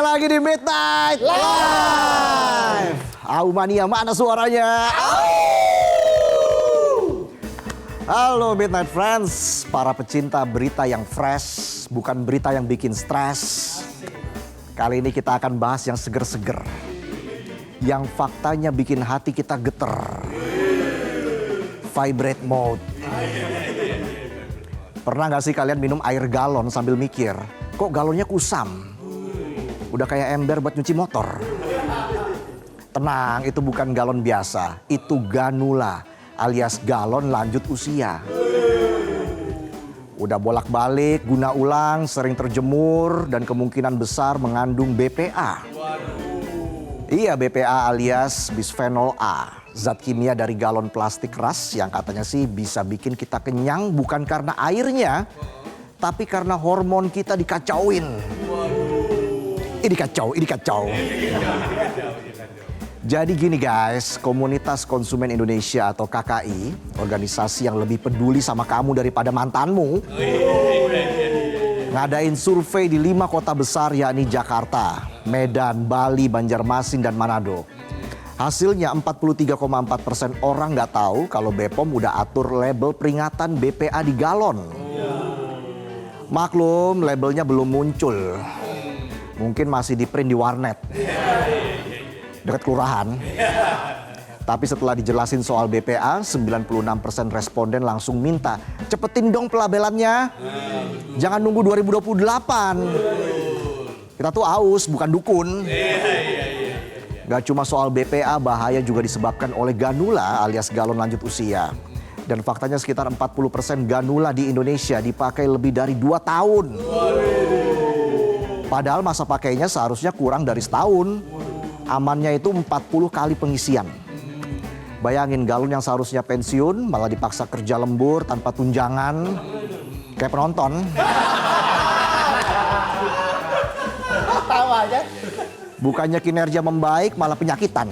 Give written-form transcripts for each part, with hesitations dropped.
lagi di Midnight Live. Mania, mana suaranya? Halo Midnight Friends, para pecinta berita yang fresh, bukan berita yang bikin stres. Kali ini kita akan bahas yang seger-seger, yang faktanya bikin hati kita geter. Vibrate mode. Pernah gak sih kalian minum air galon sambil mikir, kok galonnya kusam? Udah kayak ember buat nyuci motor. Tenang, itu bukan galon biasa, itu ganula alias galon lanjut usia. Udah bolak-balik, guna ulang, sering terjemur, dan kemungkinan besar mengandung BPA. Iya, BPA alias bisphenol A. Zat kimia dari galon plastik keras yang katanya sih bisa bikin kita kenyang bukan karena airnya, tapi karena hormon kita dikacauin. Ini kacau. Jadi gini guys, Komunitas Konsumen Indonesia atau KKI, organisasi yang lebih peduli sama kamu daripada mantanmu, ngadain survei di 5 kota besar yakni Jakarta, Medan, Bali, Banjarmasin, dan Manado. Hasilnya 43,4% orang nggak tahu kalau BPOM udah atur label peringatan BPA di galon. Maklum, labelnya belum muncul. Mungkin masih di print di warnet, dekat kelurahan. Tapi setelah dijelasin soal BPA, 96% responden langsung minta, cepetin dong pelabelannya. Jangan nunggu 2028. Kita tuh aus, bukan dukun. Gak cuma soal BPA, bahaya juga disebabkan oleh ganula alias galon lanjut usia. Dan faktanya sekitar 40% ganula di Indonesia dipakai lebih dari 2 tahun. Padahal masa pakainya seharusnya kurang dari setahun. Amannya itu 40 kali pengisian. Bayangin galon yang seharusnya pensiun malah dipaksa kerja lembur tanpa tunjangan. Kayak penonton. Tahu aja. Bukannya kinerja membaik malah penyakitan.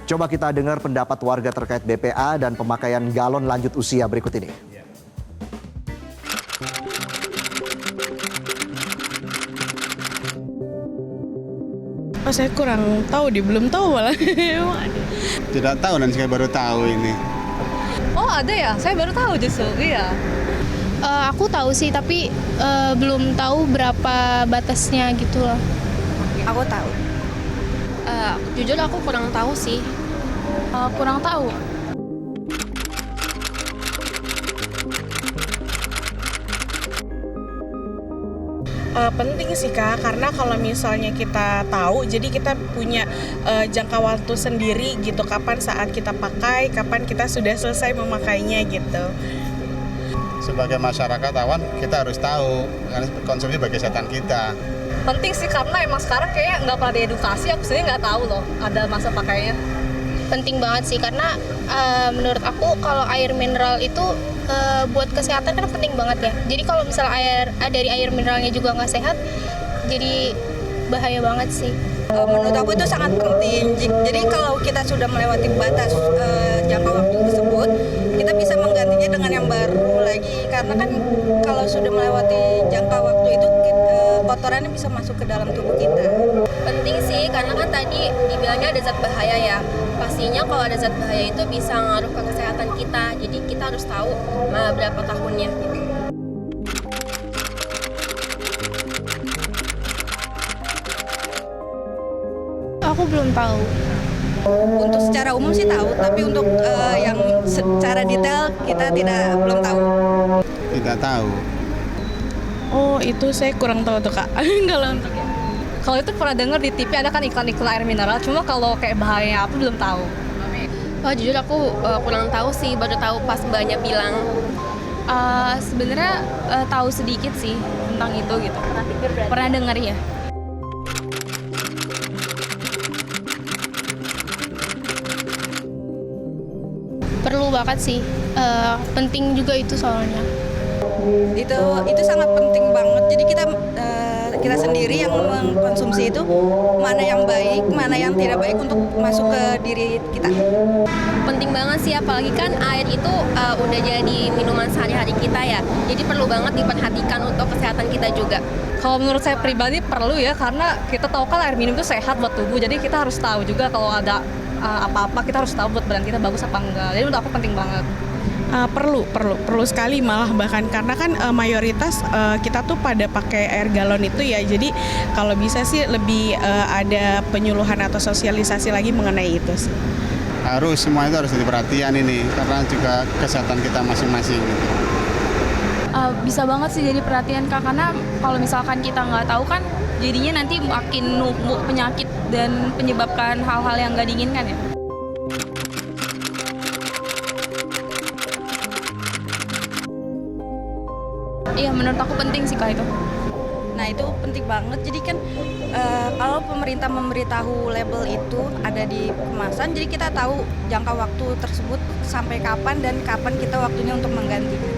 Coba kita dengar pendapat warga terkait BPA dan pemakaian galon lanjut usia berikut ini. Oh, saya kurang tahu, belum tahu malah. Tidak tahu dan saya baru tahu ini. Oh ada ya, saya baru tahu justru, iya. Aku tahu sih, tapi belum tahu berapa batasnya gitu loh. Aku tahu. Jujur aku kurang tahu sih. Kurang tahu. Penting sih Kak, karena kalau misalnya kita tahu, jadi kita punya jangka waktu sendiri gitu, kapan saat kita pakai, kapan kita sudah selesai memakainya gitu. Sebagai masyarakat awan, kita harus tahu karena konsumsi bagi kesehatan kita. Penting sih karena emang sekarang kayak nggak pernah diedukasi, aku sendiri nggak tahu loh ada masa pakainya. Penting banget sih, karena menurut aku kalau air mineral itu buat kesehatan kan penting banget ya. Jadi kalau misalnya dari air mineralnya juga nggak sehat, jadi bahaya banget sih. Menurut aku itu sangat penting. Jadi kalau kita sudah melewati batas jangka waktu tersebut, kita bisa menggantinya dengan yang baru lagi. Karena kan kalau sudah melewati jangka waktu itu, kotorannya bisa masuk ke dalam tubuh kita. Penting sih, karena kan tadi dibilangnya ada zat bahaya ya. Pastinya kalau ada zat bahaya itu bisa ngaruh ke kesehatan kita. Jadi kita harus tahu berapa tahunnya gitu. Aku belum tahu. Untuk secara umum sih tahu, tapi untuk yang secara detail kita belum tahu. Tidak tahu. Oh, itu saya kurang tahu tuh Kak. Kalau itu pernah dengar di TV ada kan iklan-iklan air mineral, cuma kalau kayak bahayanya apa belum tahu. Wah jujur aku kurang tahu sih, baru tahu pas mbaknya bilang. Sebenarnya tahu sedikit sih tentang itu gitu. Pernah dengar ya. Perlu banget sih, penting juga itu soalnya. Itu sangat penting banget. Jadi kita kita sendiri yang mengkonsumsi itu mana yang baik, mana yang tidak baik untuk masuk ke diri kita. Penting banget sih, apalagi kan air itu udah jadi minuman sehari-hari kita ya. Jadi perlu banget diperhatikan untuk kesehatan kita juga. Kalau menurut saya pribadi perlu ya, karena kita tahu kan air minum itu sehat buat tubuh, jadi kita harus tahu juga kalau ada apa-apa, kita harus tahu buat badan kita bagus apa enggak. Jadi menurut aku penting banget. Perlu sekali malah, bahkan karena kan mayoritas kita tuh pada pakai air galon itu ya, jadi kalau bisa sih lebih ada penyuluhan atau sosialisasi lagi mengenai itu sih. Harus, semua itu harus jadi perhatian ini, karena juga kesehatan kita masing-masing gitu. Bisa banget sih jadi perhatian Kak, karena kalau misalkan kita nggak tahu kan jadinya nanti makin numpuk penyakit dan menyebabkan hal-hal yang nggak diinginkan ya. Iya, menurut aku penting sih Kak itu. Nah itu penting banget, jadi kan kalau pemerintah memberitahu label itu ada di kemasan, jadi kita tahu jangka waktu tersebut sampai kapan dan kapan kita waktunya untuk menggantinya.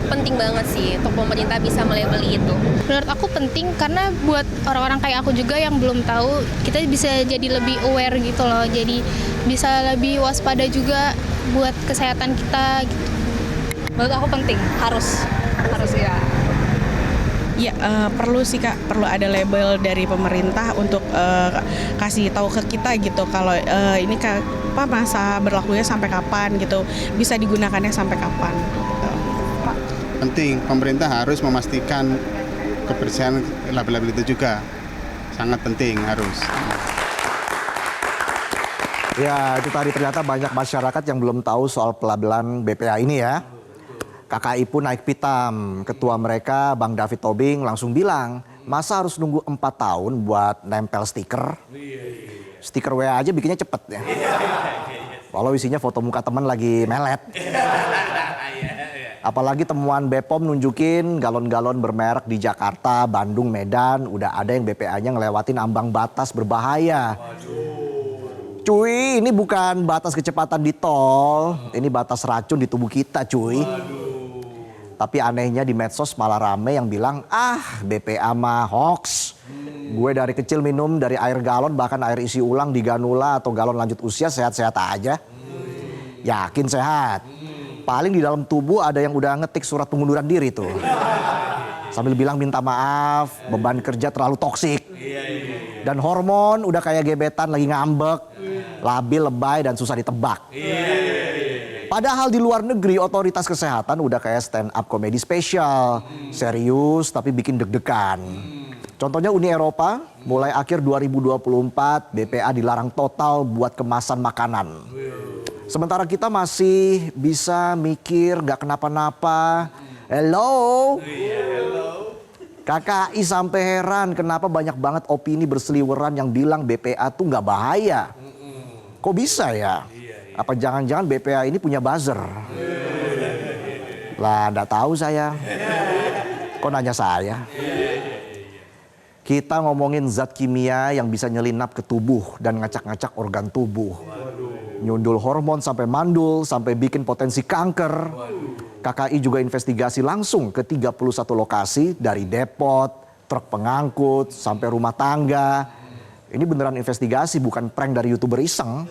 Penting banget sih untuk pemerintah bisa melabeli itu. Menurut aku penting karena buat orang-orang kayak aku juga yang belum tahu, kita bisa jadi lebih aware gitu loh. Jadi bisa lebih waspada juga buat kesehatan kita gitu. Menurut aku penting, harus ya. Ya perlu sih Kak, perlu ada label dari pemerintah untuk kasih tahu ke kita gitu kalau ini masa berlakunya sampai kapan gitu, bisa digunakannya sampai kapan. Penting, pemerintah harus memastikan kebersihan label-label itu juga. Sangat penting, harus. Ya, itu tadi ternyata banyak masyarakat yang belum tahu soal pelabelan BPA ini ya. KKI pun naik pitam. Ketua mereka, Bang David Tobing, langsung bilang, masa harus nunggu 4 tahun buat nempel stiker? Stiker WA aja bikinnya cepet ya. Walau isinya foto muka teman lagi melet. Apalagi temuan BPOM nunjukin galon-galon bermerek di Jakarta, Bandung, Medan, udah ada yang BPA-nya ngelewatin ambang batas berbahaya. Cuy, ini bukan batas kecepatan di tol, ini batas racun di tubuh kita cuy. Tapi anehnya di medsos malah rame yang bilang, BPA mah hoax. Gue dari kecil minum dari air galon, bahkan air isi ulang di Ganula atau galon lanjut usia sehat-sehat aja. Yakin sehat. Paling di dalam tubuh ada yang udah ngetik surat pengunduran diri tuh. Sambil bilang minta maaf, beban kerja terlalu toksik. Dan hormon udah kayak gebetan lagi ngambek, labil, lebay, dan susah ditebak. Padahal di luar negeri otoritas kesehatan udah kayak stand up komedi spesial. Serius tapi bikin deg-degan. Contohnya Uni Eropa, mulai akhir 2024 BPA dilarang total buat kemasan makanan. Sementara kita masih bisa mikir gak kenapa-napa. Hello? KKI sampai heran kenapa banyak banget opini berseliweran yang bilang BPA tuh gak bahaya. Kok bisa ya? Apa jangan-jangan BPA ini punya buzzer? Lah gak tahu saya. Kok nanya saya? Kita ngomongin zat kimia yang bisa nyelinap ke tubuh dan ngacak-ngacak organ tubuh. Nyundul hormon sampai mandul, sampai bikin potensi kanker. KKI juga investigasi langsung ke 31 lokasi dari depot, truk pengangkut, sampai rumah tangga. Ini beneran investigasi, bukan prank dari YouTuber iseng.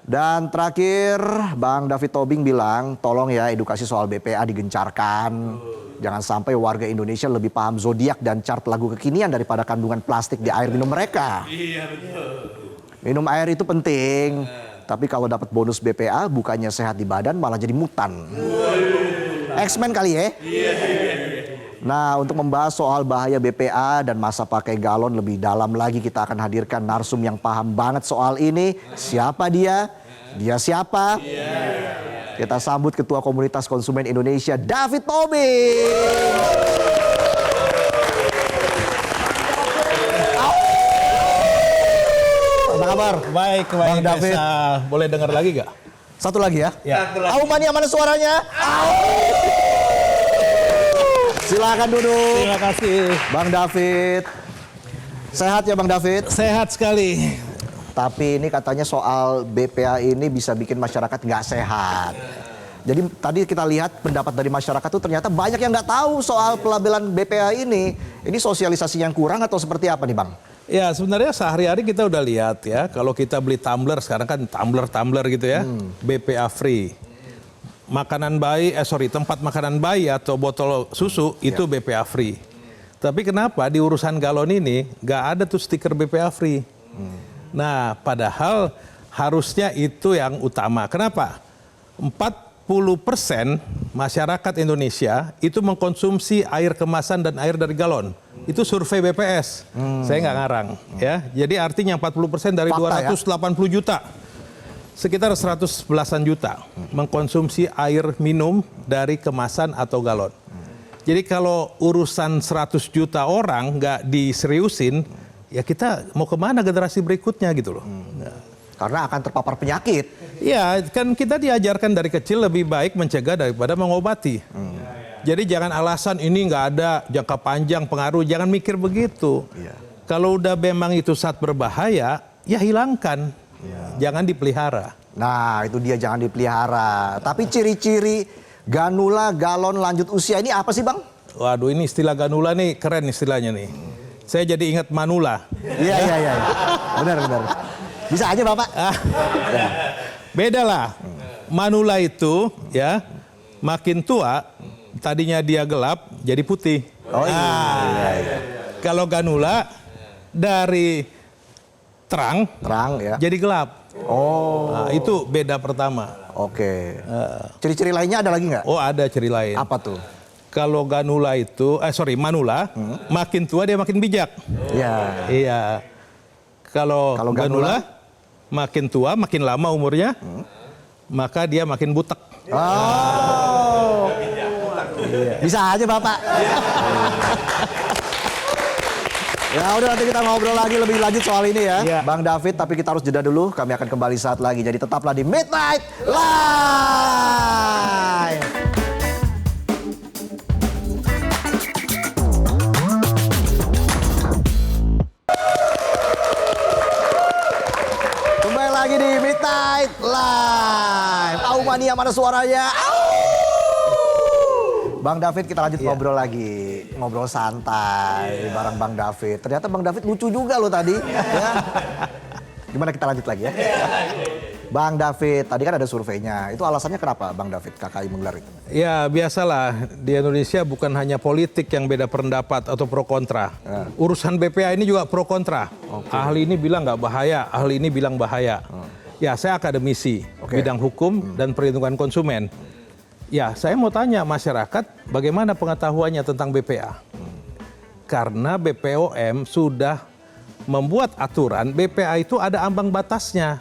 Dan terakhir, Bang David Tobing bilang, tolong ya edukasi soal BPA digencarkan. Jangan sampai warga Indonesia lebih paham zodiak dan chart lagu kekinian daripada kandungan plastik di air minum mereka. Iya betul. Minum air itu penting, tapi kalau dapat bonus BPA bukannya sehat di badan malah jadi mutan. X-Men kali ya? Nah, untuk membahas soal bahaya BPA dan masa pakai galon lebih dalam lagi, kita akan hadirkan narsum yang paham banget soal ini. Siapa dia? Dia siapa? Kita sambut Ketua Komunitas Konsumen Indonesia, David Tobing. Apa kabar? Baik, Bang David. Boleh dengar lagi gak? Satu lagi ya? Ya. Mania, mana suaranya? Silakan duduk. Terima kasih. Bang David. Sehat ya Bang David? Sehat sekali. Tapi ini katanya soal BPA ini bisa bikin masyarakat nggak sehat. Jadi tadi kita lihat pendapat dari masyarakat tuh ternyata banyak yang nggak tahu soal pelabelan BPA ini. Ini sosialisasi yang kurang atau seperti apa nih Bang? Ya sebenarnya sehari-hari kita udah lihat ya, kalau kita beli tumbler sekarang kan tumbler gitu ya, BPA free. Makanan bayi, tempat makanan bayi atau botol susu itu BPA free. Tapi kenapa di urusan galon ini nggak ada tuh stiker BPA free? Nah, padahal harusnya itu yang utama. Kenapa? 40% masyarakat Indonesia itu mengkonsumsi air kemasan dan air dari galon. Itu survei BPS. Saya nggak ngarang, ya. Jadi artinya 40% dari Fakta, 280 juta. Sekitar 111-an juta mengkonsumsi air minum dari kemasan atau galon. Jadi kalau urusan 100 juta orang nggak diseriusin, ya kita mau kemana generasi berikutnya gitu loh. Karena akan terpapar penyakit. Ya kan kita diajarkan dari kecil lebih baik mencegah daripada mengobati. Jadi jangan alasan ini nggak ada jangka panjang pengaruh, jangan mikir begitu. Kalau udah memang itu saat berbahaya, ya hilangkan. Jangan dipelihara. Nah itu dia, jangan dipelihara. Tapi ciri-ciri ganula galon lanjut usia ini apa sih Bang? Waduh, ini istilah ganula nih keren istilahnya nih. Saya jadi ingat manula. Iya. Benar. Bisa aja Bapak. Beda lah. Manula itu ya makin tua, tadinya dia gelap jadi putih. Oh iya. Kalau ganula dari terang ya. jadi gelap. Oh. Nah, itu beda pertama. Oke. Ciri-ciri lainnya ada lagi nggak? Oh ada ciri lain. Apa tuh? Kalau ganula itu, manula, makin tua dia makin bijak. Iya. Kalau ganula, makin tua, makin lama umurnya, maka dia makin butek. Oh. Bisa aja Bapak. Ya udah, nanti kita ngobrol lagi lebih lanjut soal ini ya, Bang David. Tapi kita harus jeda dulu. Kami akan kembali saat lagi. Jadi tetaplah di Midnight Live. Kembali lagi di Midnight Live. Mania mana suaranya? Bang David, kita lanjut ngobrol lagi. Ngobrol santai bareng Bang David. Ternyata Bang David lucu juga loh tadi. Ya. Gimana kita lanjut lagi ya? Bang David, tadi kan ada surveinya. Itu alasannya kenapa Bang David KKI menggelar itu? Ya biasalah, di Indonesia bukan hanya politik yang beda pendapat atau pro kontra. Urusan BPA ini juga pro kontra. Ahli ini bilang nggak bahaya, ahli ini bilang bahaya. Ya saya akademisi, bidang hukum dan perlindungan konsumen. Ya, saya mau tanya masyarakat bagaimana pengetahuannya tentang BPA. Karena BPOM sudah membuat aturan BPA itu ada ambang batasnya.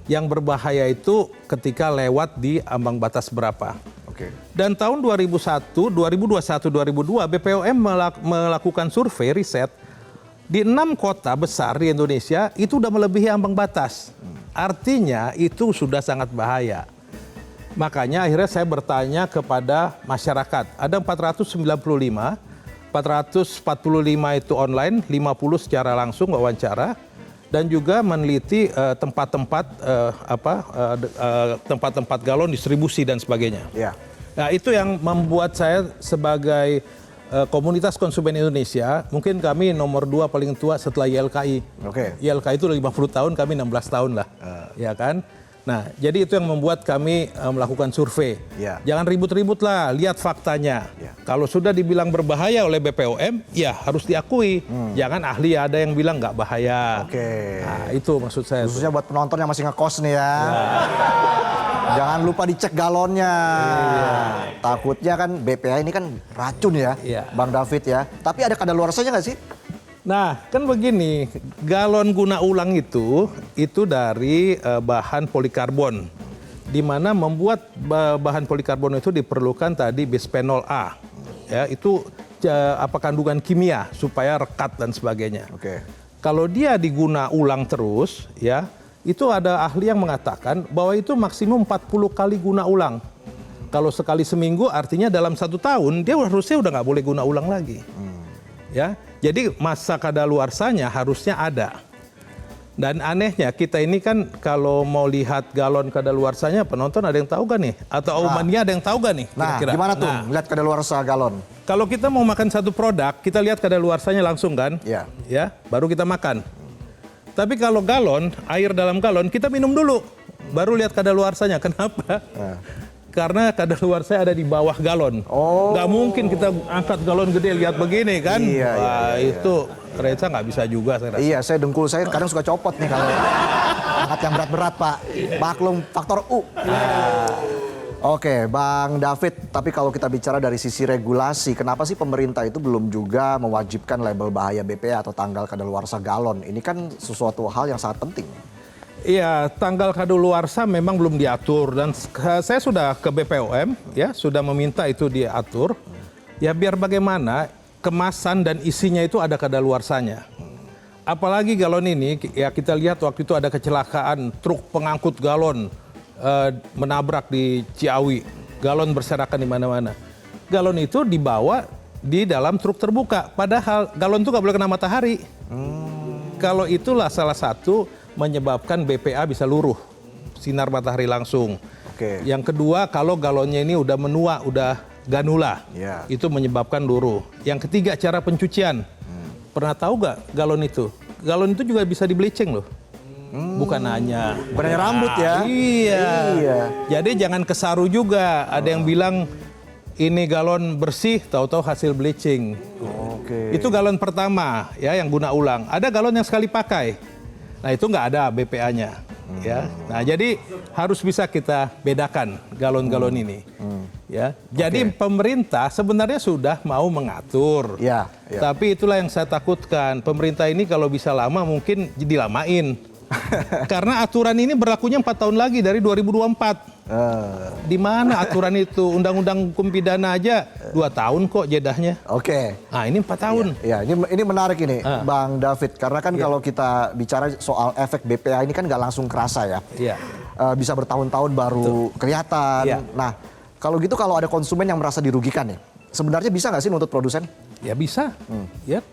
Yang berbahaya itu ketika lewat di ambang batas berapa. Dan tahun 2021, 2002 BPOM melakukan survei riset di 6 kota besar di Indonesia itu sudah melebihi ambang batas. Artinya itu sudah sangat bahaya. Makanya akhirnya saya bertanya kepada masyarakat. Ada 445 itu online, 50 secara langsung wawancara, dan juga meneliti tempat-tempat galon distribusi dan sebagainya. Nah, itu yang membuat saya sebagai komunitas konsumen Indonesia, mungkin kami nomor 2 paling tua setelah YLKI. YLKI itu 50 tahun, kami 16 tahun lah. Ya kan? Nah, jadi itu yang membuat kami melakukan survei. Jangan ribut-ribut lah, lihat faktanya. Kalau sudah dibilang berbahaya oleh BPOM, ya harus diakui. Jangan ahli ada yang bilang nggak bahaya. Nah, itu maksud saya. Khususnya buat penonton yang masih ngekos nih ya. Jangan lupa dicek galonnya. Takutnya kan BPA ini kan racun ya, Bang David ya. Tapi ada kadaluarsanya nggak sih? Nah, kan begini, galon guna ulang itu dari bahan polikarbon, di mana membuat bahan polikarbon itu diperlukan tadi bisphenol A, ya itu kandungan kimia supaya rekat dan sebagainya. Kalau dia diguna ulang terus, ya itu ada ahli yang mengatakan bahwa itu maksimum 40 kali guna ulang. Kalau sekali seminggu, artinya dalam 1 tahun dia harusnya udah nggak boleh guna ulang lagi. Ya, jadi masa kadaluarsanya harusnya ada. Dan anehnya kita ini kan kalau mau lihat galon kadaluarsanya, penonton ada yang tahu gak nih? Atau Aumania ada yang tahu gak nih? Nah, kira-kira? gimana tuh lihat kadaluarsa galon? Kalau kita mau makan satu produk, kita lihat kadaluarsanya langsung kan? Iya. Ya, baru kita makan. Tapi kalau galon, air dalam galon, kita minum dulu. Baru lihat kadaluarsanya. Kenapa? Karena kadaluarsa ada di bawah galon. Nggak mungkin kita angkat galon gede lihat begini kan? Iya, Wah, iya. itu Reza nggak bisa juga saya rasa. Iya, saya dengkul saya kadang suka copot nih kalau angkat yang berat-berat, Pak. Maklum faktor U. Oke, Bang David, tapi kalau kita bicara dari sisi regulasi, kenapa sih pemerintah itu belum juga mewajibkan label bahaya BPA atau tanggal kadaluarsa galon? Ini kan sesuatu hal yang sangat penting. Iya, tanggal kadaluarsa memang belum diatur dan saya sudah ke BPOM ya, sudah meminta itu diatur. Ya biar bagaimana kemasan dan isinya itu ada kadaluarsanya. Apalagi galon ini ya kita lihat waktu itu ada kecelakaan truk pengangkut galon menabrak di Ciawi. Galon berserakan di mana-mana. Galon itu dibawa di dalam truk terbuka, padahal galon itu nggak boleh kena matahari. Kalau itulah salah satu menyebabkan BPA bisa luruh, sinar matahari langsung. Oke. Yang kedua, kalau galonnya ini udah menua, udah ganula, itu menyebabkan luruh. Yang ketiga, cara pencucian. Pernah tahu nggak galon itu? Galon itu juga bisa di bleaching loh. Bukan hanya rambut ya? Iya. Jadi jangan kesaru juga. Ada yang bilang ini galon bersih, tahu-tahu hasil bleaching. Oke. Itu galon pertama ya yang guna ulang. Ada galon yang sekali pakai. Nah itu nggak ada BPA-nya, ya. Nah jadi harus bisa kita bedakan galon-galon ini, ya. Jadi pemerintah sebenarnya sudah mau mengatur, tapi itulah yang saya takutkan. Pemerintah ini kalau bisa lama mungkin dilamain, karena aturan ini berlakunya 4 tahun lagi dari 2024. Di mana aturan itu? Undang-undang hukum pidana aja 2 tahun kok jedahnya. Oke. Nah ini 4 tahun. Iya, ini menarik ini, Bang David. Karena kan kalau kita bicara soal efek BPA ini kan nggak langsung kerasa ya. Iya. Bisa bertahun-tahun baru kelihatan. Iya. Nah, kalau gitu kalau ada konsumen yang merasa dirugikan nih, sebenarnya bisa nggak sih nuntut produsen? Ya bisa. Ya,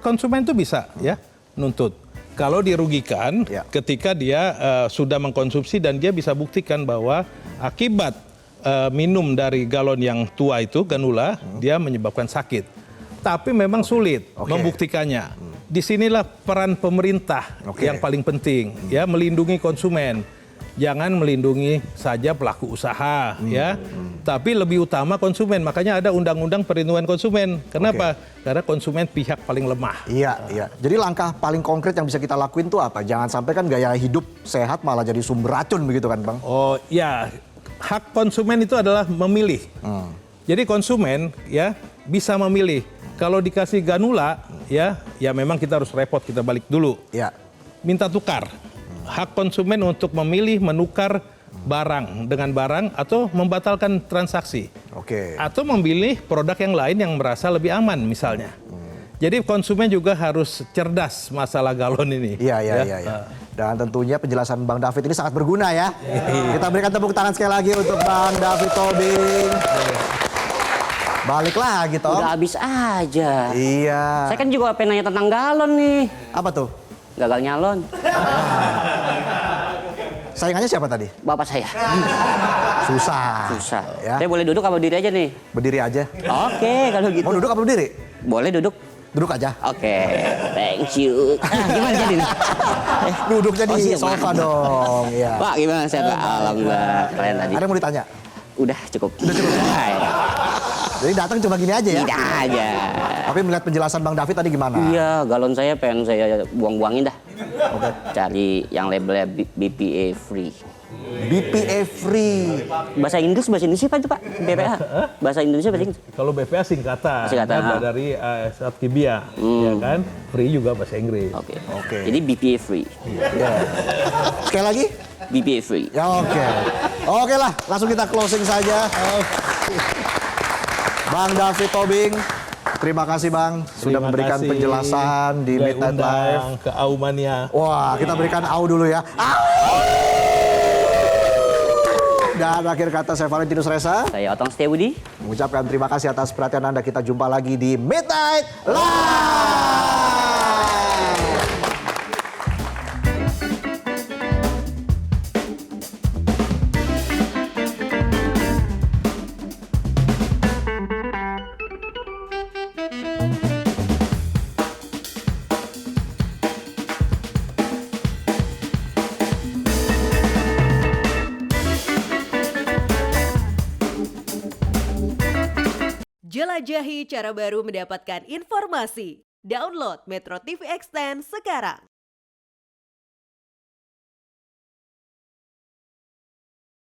konsumen itu bisa ya nuntut. Kalau dirugikan ketika dia sudah mengkonsumsi dan dia bisa buktikan bahwa akibat minum dari galon yang tua itu, ganula, dia menyebabkan sakit. Tapi memang sulit membuktikannya. Disinilah peran pemerintah yang paling penting, ya, melindungi konsumen. Jangan melindungi saja pelaku usaha, ya, tapi lebih utama konsumen. Makanya ada Undang-Undang Perlindungan Konsumen. Kenapa? Karena konsumen pihak paling lemah. Iya, iya. Jadi langkah paling konkret yang bisa kita lakuin tuh apa? Jangan sampai kan gaya hidup sehat malah jadi sumber racun begitu kan, Bang? Oh ya, hak konsumen itu adalah memilih. Jadi konsumen ya bisa memilih. Kalau dikasih ganula, ya memang kita harus repot, kita balik dulu. Ya. Minta tukar. Hak konsumen untuk memilih menukar barang dengan barang atau membatalkan transaksi. Atau memilih produk yang lain yang merasa lebih aman misalnya. Jadi konsumen juga harus cerdas masalah galon ini. Iya. Dan tentunya penjelasan Bang David ini sangat berguna ya. Kita berikan tepuk tangan sekali lagi untuk Bang David Tobing. Balik lagi, Tom. Udah habis aja. Iya. Saya kan juga pengen nanya tentang galon nih. Apa tuh? Gagal nyalon. Saingannya siapa tadi? Bapak saya. Susah. Ya. Saya boleh duduk apa berdiri aja nih? Berdiri aja. Oke, kalau gitu. Mau duduk apa berdiri? Boleh duduk. Duduk aja. Oke, thank you. Gimana jadi nih? Duduknya di sofa dong. Ya. Pak, gimana sehat Pak? Alhamdulillah, kalian tadi. Ada yang mau ditanya? Udah cukup. Jadi datang cuma gini aja ya? Gini aja. Tapi melihat penjelasan Bang David tadi gimana? Iya, galon saya pengen saya buang-buangin dah. Cari yang labelnya BPA free. BPA free. Bahasa Inggris apa itu Pak? BPA? Bahasa Indonesia bahasa Inggris? Kalau BPA singkatan. Dari Satkibia, ya kan? Free juga bahasa Inggris. Oke. Jadi BPA free. Sekali lagi? BPA free. Ya oke lah, langsung kita closing saja. Bang David Tobing, terima kasih Bang sudah memberikan penjelasan di Midnight Live. Ke Aumania. Wah, kita berikan au dulu ya. Dan akhir kata saya Valentinus Reza. Saya Otong Setiabudi. Mengucapkan terima kasih atas perhatian Anda. Kita jumpa lagi di Midnight Live. Jelajahi cara baru mendapatkan informasi. Download Metro TV Extend sekarang.